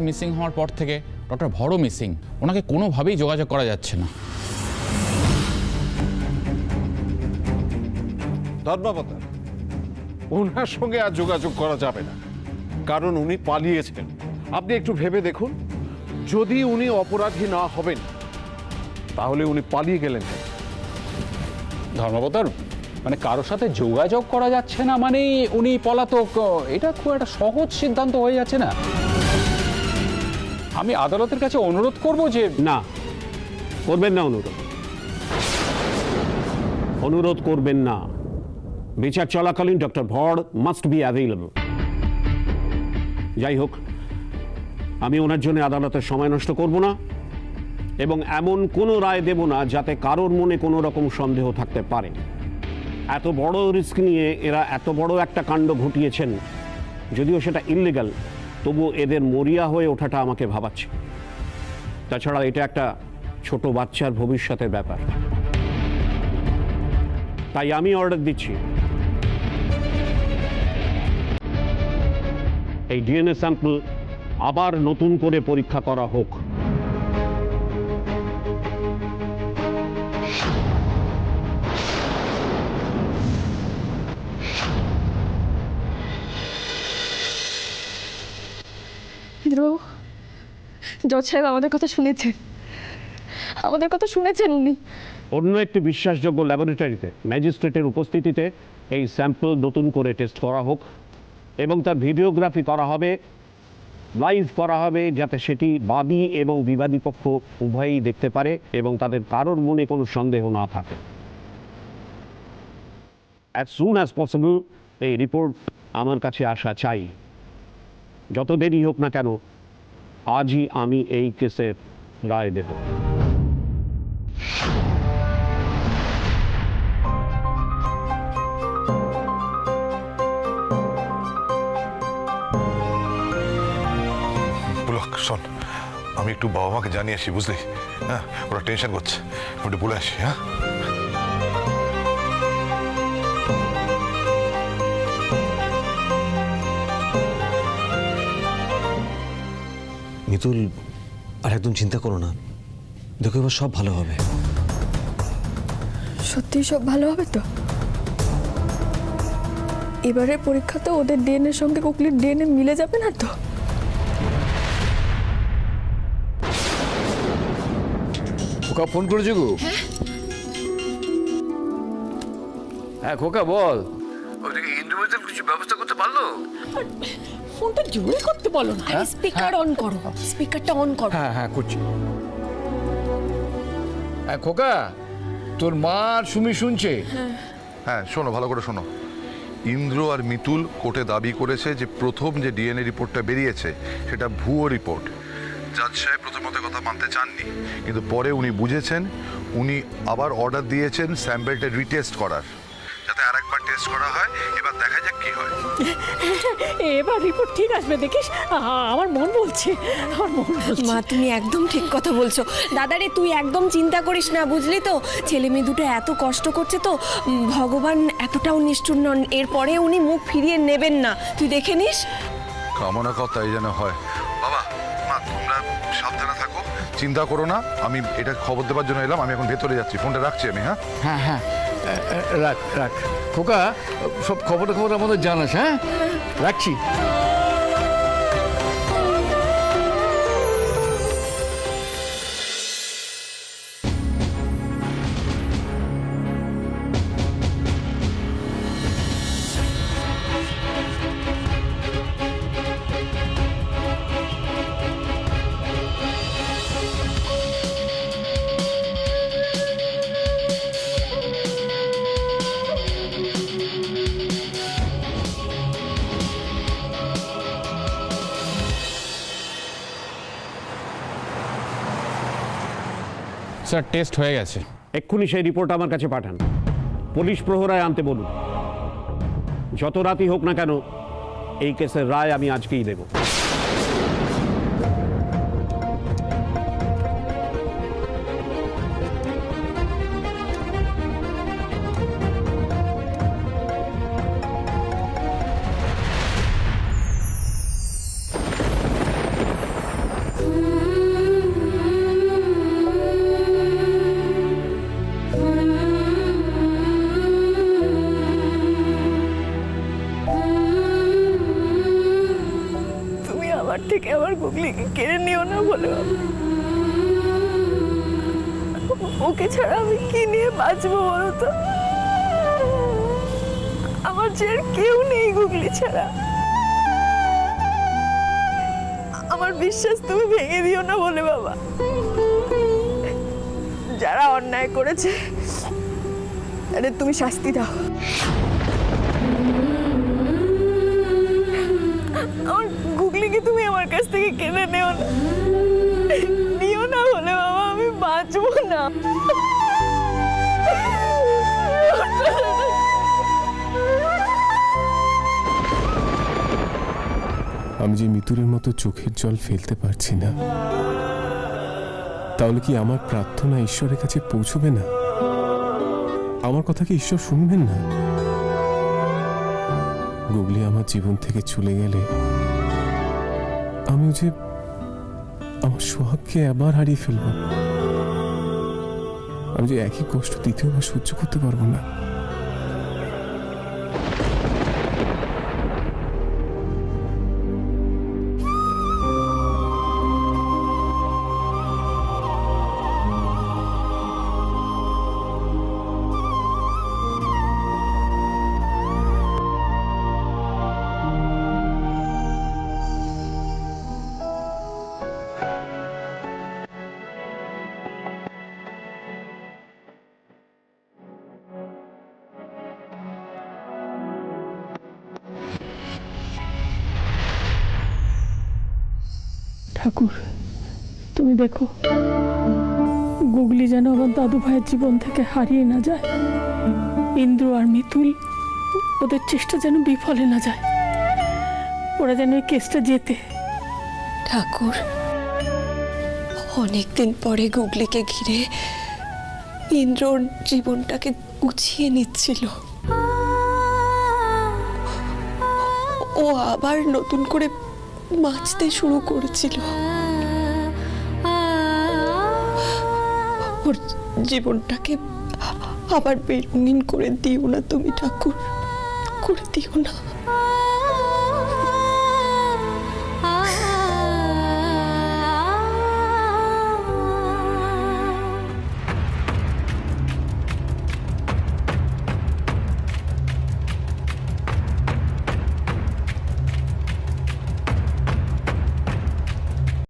Missing হওয়ার পর থেকে ডক্টর ভরও মিসিং, ওনাকে কোনোভাবেই যোগাযোগ করা যাচ্ছে না। ধর্মাবতার, ওনার সঙ্গে আর যোগাযোগ করা যাবে না, কারণ উনি পালিয়েছেন। আপনি একটু ভেবে দেখুন, যদি উনি অপরাধী না হবেন তাহলে উনি পালিয়ে গেলেন কেন? ধর্মাবতার, মানে কারোর সাথে যোগাযোগ করা যাচ্ছে না মানে উনি পলাতক, এটা খুব একটা সহজ সিদ্ধান্ত হয়ে যাচ্ছে না। আমি আদালতের কাছে অনুরোধ করব যে না, করবেন না অনুরোধ করবেন না। বিচার চলাকালীন ডক্টর ভর মাস্ট বি অ্যাভেলেবল। যাই হোক, আমি ওনার জন্য আদালতের সময় নষ্ট করব না এবং এমন কোনো রায় দেব না যাতে কারোর মনে কোনো রকম সন্দেহ থাকতে পারে। এত বড় রিস্ক নিয়ে এরা এত বড় একটা কাণ্ড ঘটিয়েছেন, যদিও সেটা ইললিগাল, তবু এদের মরিয়া হয়ে ওঠাটা আমাকে ভাবাচ্ছে। তাছাড়া এটা একটা ছোট বাচ্চার ভবিষ্যতের ব্যাপার। তাই আমি অর্ডার দিচ্ছি, এই ডিএনএ স্যাম্পল আবার নতুন করে পরীক্ষা করা হোক। জজ সাহেব আমাদের কথা শুনেছেন, উনি। অন্য একটি বিশ্বাসযোগ্য ল্যাবরেটরিতে ম্যাজিস্ট্রেটের উপস্থিতিতে এই স্যাম্পল নতুন করে টেস্ট করা হোক এবং তার ভিডিওগ্রাফি করা হবে, লাইভ করা হবে, যাতে সেটি বাদী এবং বিবাদী পক্ষ উভয়ই দেখতে পারে এবং তাদের কারোর মনে কোনো সন্দেহ না থাকে। অ্যাজ সুন অ্যাজ পসিবল এই রিপোর্ট আমার কাছে আসা চাই। যত দেরি হোক না কেন, আজই আমি এই কেসের রায় দেব। শোন, আমি একটু বাবা মাকে জানিয়ে আসি, বুঝলি? হ্যাঁ, ওরা টেনশন করছে, আমি একটু বলে আসি। হ্যাঁ, মিতুল, আর একদম চিন্তা করো না, দেখো এবার সব ভালো হবে। সত্যি সব ভালো হবে তো? এবারের পরীক্ষাতে ওদের ডিএনএ সঙ্গে কুকলির ডিএনএ মিলে যাবে না তো? খোকা ফোন করেছে গো? হ্যাঁ খোকা বল। ওইদিকে ইন্ডিভিজুয়াল কিছু ব্যবস্থা করতে পারলো? ফোনটা জোরে করতে বলো না। স্পিকার অন করো, স্পিকারটা অন করো। হ্যাঁ হ্যাঁ করছি। হ্যাঁ খোকা, তোর মা আর সুমি শুনছে? হ্যাঁ শোনো, ভালো করে শোনো। ইন্দ্র আর মিতুল কোর্টে দাবি করেছে যে প্রথম যে ডিএনএ রিপোর্টটা বেরিয়েছে সেটা ভুয়ো রিপোর্ট। জাজ সাহেব প্রথমত কথা মানতে চাননি, কিন্তু পরে উনি বুঝেছেন, উনি আবার অর্ডার দিয়েছেন স্যাম্পলটা রিটেস্ট করার, যাতে আরেকবার টেস্ট করা হয়। এবার দেখা যাক কি হয়। এবার রিপোর্ট ঠিক আসবে দেখিস, আমার মন বলছে। মা, তুমি একদম ঠিক কথা বলছো। দাদারে তুই একদম চিন্তা করিস না, বুঝলি তো? ছেলে মেয়ে দুটো এত কষ্ট করছে, তো ভগবান এতটাও নিষ্ঠুর নন, এরপরে উনি মুখ ফিরিয়ে নেবেন না, তুই দেখে নিস। কামনা কর তাই যেন হয়। বাবা মা, তোমরা সাবধানে থাকো, চিন্তা করো না। আমি এটা খবর দেওয়ার জন্য এলাম, আমি এখন ভেতরে যাচ্ছি, ফোনটা রাখছি আমি। হ্যাঁ হ্যাঁ হ্যাঁ, রাখ রাখ খোকা, সব খবর আমাদের জানাস। হ্যাঁ রাখছি। স্যার, টেস্ট হয়ে গেছে। এক্ষুনি সেই রিপোর্ট আমার কাছে পাঠান, পুলিশ প্রহরায় আনতে বলুন। যত রাতই হোক না কেন, এই কেসের রায় আমি আজকেই দেব। থেকে আমার গুগলিকে কেড়ে নিও না বলে বাবা। ওকে ছাড়া আমি কি নিয়ে বাঁচবো বলো তো? আমার যে আর কেউ নেই গুগলি ছাড়া। আমার বিশ্বাস তুমি ভেঙে দিও না বলে বাবা। যারা অন্যায় করেছে তাদের তুমি শাস্তি দাও। আমার গুগলিকে তুমি আমার কাছ থেকে কেড়ে নিও না বলে বাবা, আমি বাঁচবো না। আমি যে মিতুরের মতো চোখের জল ফেলতে পারছি না, তাহলে কি আমার প্রার্থনা ঈশ্বরের কাছে পৌঁছবে না? আমার কথা কি ঈশ্বর শুনবেন না? গুগলি আমার জীবন থেকে চলে গেলে আমিও যে আমার সোহাগকে আবার হারিয়ে ফেলব। আমি যে একই কষ্ট দ্বিতীয়বার সহ্য করতে পারবো না। ঠাকুর, তুমি দেখো গুগলি যেন আমার দাদু ভাইয়ের জীবন থেকে হারিয়ে না যায়। ইন্দ্র আর মিতুল ওদের চেষ্টা যেন বিফলে না যায়। ওরা যেন এই কেসটা জেতে। ঠাকুর, অনেকদিন পরে গুগলিকে ঘিরে ইন্দ্রর জীবনটাকে গুছিয়ে নিচ্ছিল। ও আবার নতুন করে বাঁচতে শুরু করেছিল। ওর জীবনটাকে আবার বেরঙিন করে দিও না তুমি ঠাকুর, করে দিও না।